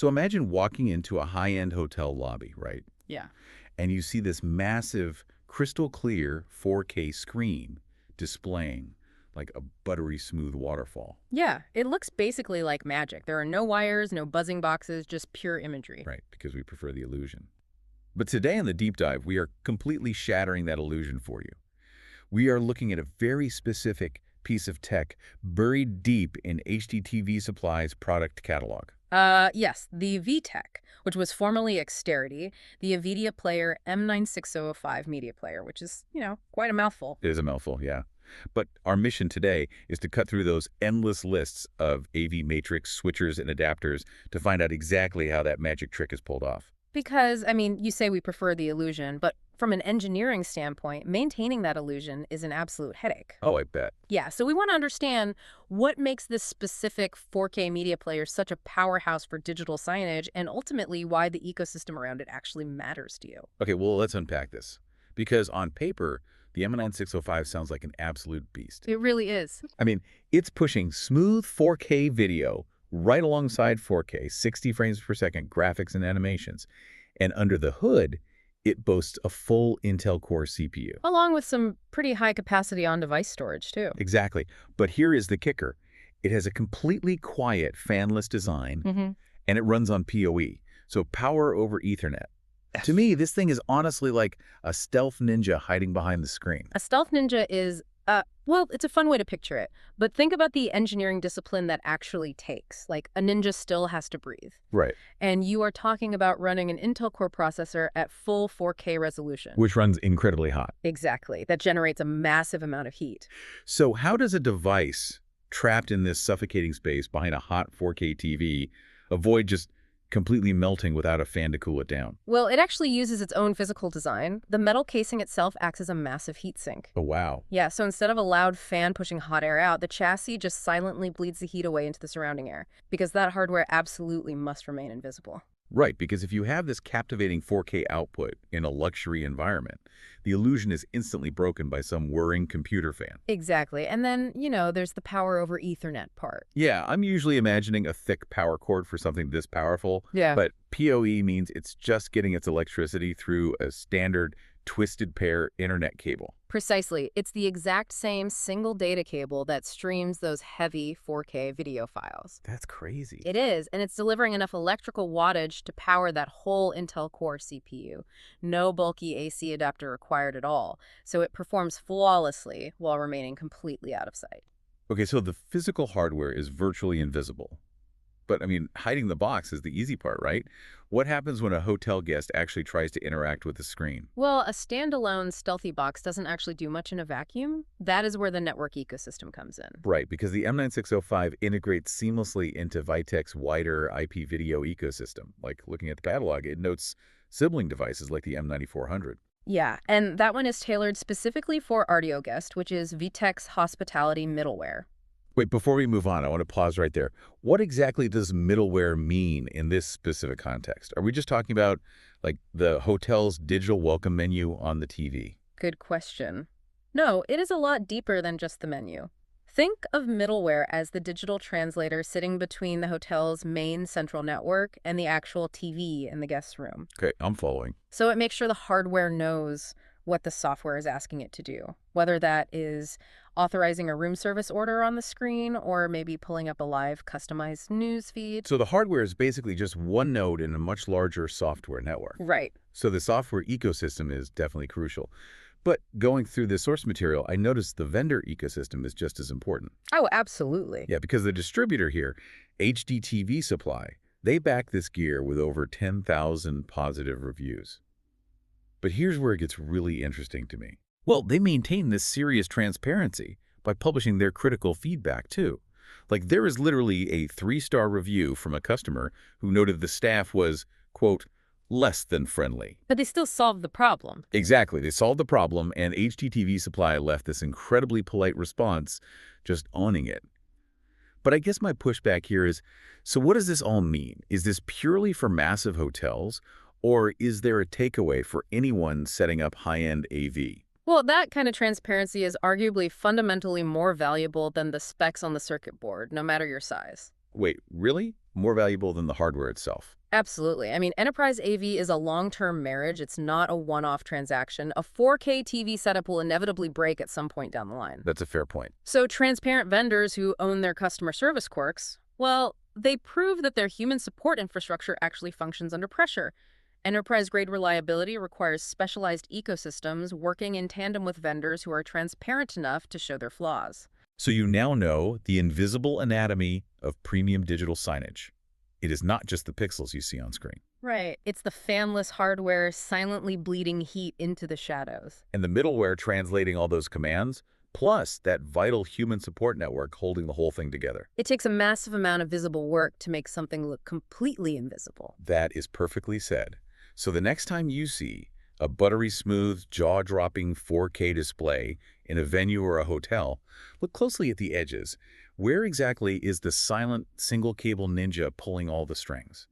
So imagine walking into a high-end hotel lobby, right? Yeah. And you see this massive, crystal clear 4K screen displaying like a buttery smooth waterfall. Yeah, it looks basically like magic. There are no wires, no buzzing boxes, just pure imagery. Right, because we prefer the illusion. But today in the deep dive, we are completely shattering that illusion for you. We are looking at a very specific piece of tech buried deep in HDTV Supply's product catalog. Yes, the Vitec, which was formerly Exterity, the AvediaPlayer M9605 media player, which is, quite a mouthful. It is a mouthful, yeah. But our mission today is to cut through those endless lists of AV matrix switchers and adapters to find out exactly how that magic trick is pulled off. Because, you say we prefer the illusion, but from an engineering standpoint, maintaining that illusion is an absolute headache. Oh, I bet. Yeah, so we want to understand what makes this specific 4K media player such a powerhouse for digital signage and ultimately why the ecosystem around it actually matters to you. Okay, well, let's unpack this. Because on paper, the M9605 sounds like an absolute beast. It really is. It's pushing smooth 4K video right alongside 4K, 60 frames per second graphics and animations. And under the hood, it boasts a full Intel Core CPU. Along with some pretty high capacity on-device storage, too. Exactly. But here is the kicker. It has a completely quiet fanless design, and it runs on PoE, so power over Ethernet. To me, this thing is honestly like a stealth ninja hiding behind the screen. A stealth ninja is, well, it's a fun way to picture it. But think about the engineering discipline that actually takes. Like, a ninja still has to breathe. Right. And you are talking about running an Intel Core processor at full 4K resolution. Which runs incredibly hot. Exactly. That generates a massive amount of heat. So how does a device trapped in this suffocating space behind a hot 4K TV avoid just completely melting without a fan to cool it down? Well, it actually uses its own physical design. The metal casing itself acts as a massive heat sink. Oh, wow. Yeah, so instead of a loud fan pushing hot air out, the chassis just silently bleeds the heat away into the surrounding air, because that hardware absolutely must remain invisible. Right, because if you have this captivating 4K output in a luxury environment, the illusion is instantly broken by some whirring computer fan. Exactly. And then, there's the power over Ethernet part. Yeah, I'm usually imagining a thick power cord for something this powerful. Yeah. But PoE means it's just getting its electricity through a standard twisted pair internet cable. Precisely. It's the exact same single data cable that streams those heavy 4K video files. That's crazy. It is, and it's delivering enough electrical wattage to power that whole Intel Core CPU. No bulky AC adapter required at all, so it performs flawlessly while remaining completely out of sight. Okay, so the physical hardware is virtually invisible. But, hiding the box is the easy part, right? What happens when a hotel guest actually tries to interact with the screen? Well, a standalone stealthy box doesn't actually do much in a vacuum. That is where the network ecosystem comes in. Right, because the M9605 integrates seamlessly into Vitec's wider IP video ecosystem. Like looking at the catalog, it notes sibling devices like the M9400. Yeah, and that one is tailored specifically for AudioGuest, which is Vitec's hospitality middleware. Wait, before we move on, I want to pause right there. What exactly does middleware mean in this specific context? Are we just talking about, like, the hotel's digital welcome menu on the TV? Good question. No, it is a lot deeper than just the menu. Think of middleware as the digital translator sitting between the hotel's main central network and the actual TV in the guest room. Okay, I'm following. So it makes sure the hardware knows what the software is asking it to do, whether that is authorizing a room service order on the screen or maybe pulling up a live customized news feed. So the hardware is basically just one node in a much larger software network. Right. So the software ecosystem is definitely crucial. But going through the source material, I noticed the vendor ecosystem is just as important. Oh, absolutely. Yeah, because the distributor here, HDTV Supply, they back this gear with over 10,000 positive reviews. But here's where it gets really interesting to me. Well, they maintain this serious transparency by publishing their critical feedback, too. Like, there is literally a 3-star review from a customer who noted the staff was, quote, less than friendly. But they still solved the problem. Exactly. They solved the problem, and HDTV Supply left this incredibly polite response, just owning it. But I guess my pushback here is, so what does this all mean? Is this purely for massive hotels, or is there a takeaway for anyone setting up high-end AV? Well, that kind of transparency is arguably fundamentally more valuable than the specs on the circuit board, no matter your size. Wait, really? more valuable than the hardware itself. Absolutely. I mean, enterprise AV is a long-term marriage. It's not a one-off transaction. A 4K TV setup will inevitably break at some point down the line. That's a fair point. So transparent vendors who own their customer service quirks, well, they prove that their human support infrastructure actually functions under pressure. Enterprise-grade reliability requires specialized ecosystems working in tandem with vendors who are transparent enough to show their flaws. So you now know the invisible anatomy of premium digital signage. It is not just the pixels you see on screen. Right. It's the fanless hardware silently bleeding heat into the shadows. And the middleware translating all those commands, plus that vital human support network holding the whole thing together. It takes a massive amount of visible work to make something look completely invisible. That is perfectly said. So the next time you see a buttery-smooth, jaw-dropping 4K display in a venue or a hotel, look closely at the edges. Where exactly is the silent single-cable ninja pulling all the strings?